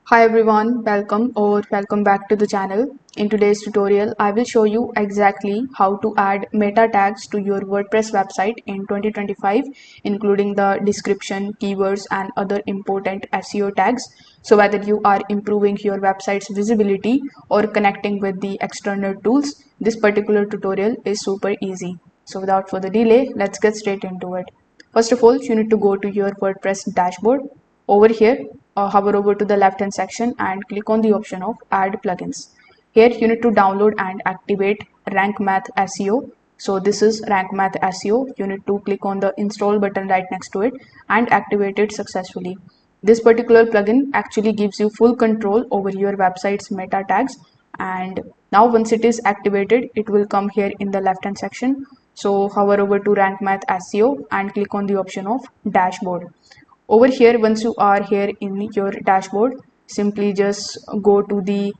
Hi everyone, welcome back to the channel. In today's tutorial, I will show you exactly how to add meta tags to your WordPress website in 2025, including the description, keywords, and other important SEO tags. So whether you are improving your website's visibility or connecting with the external tools, this particular tutorial is super easy. So without further delay, let's get straight into it. First of all, you need to go to your WordPress dashboard. Over here, hover over to the left hand section and click on the option of add plugins. Here you need to download and activate Rank Math SEO. So this is Rank Math SEO. You need to click on the install button right next to it and activate it successfully. This particular plugin actually gives you full control over your website's meta tags, and now once it is activated, it will come here in the left hand section. So hover over to Rank Math SEO and click on the option of dashboard. Over here, once you are here in your dashboard, simply just go to the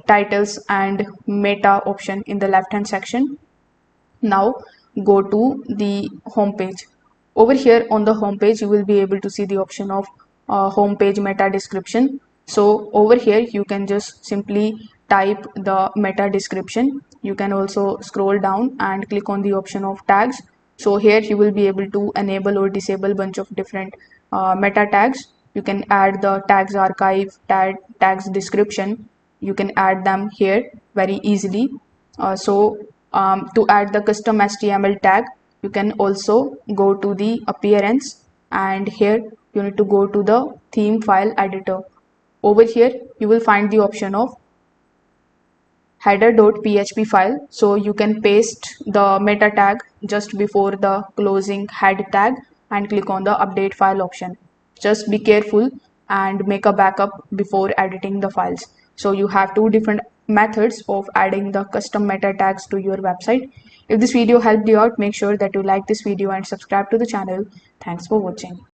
titles and meta option in the left hand section. Now go to the home page. Over here on the home page, you will be able to see the option of home page meta description. So over here you can just simply type the meta description. You can also scroll down and click on the option of tags. So here you will be able to enable or disable bunch of different meta tags. You can add the tags archive, tags description. You can add them here very easily. To add the custom HTML tag, you can also go to the appearance, and here you need to go to the theme file editor. Over here you will find the option of header.php file. So you can paste the meta tag just before the closing head tag and click on the update file option. Just be careful and make a backup before editing the files. So you have two different methods of adding the custom meta tags to your website. If this video helped you out, make sure that you like this video and subscribe to the channel. Thanks for watching.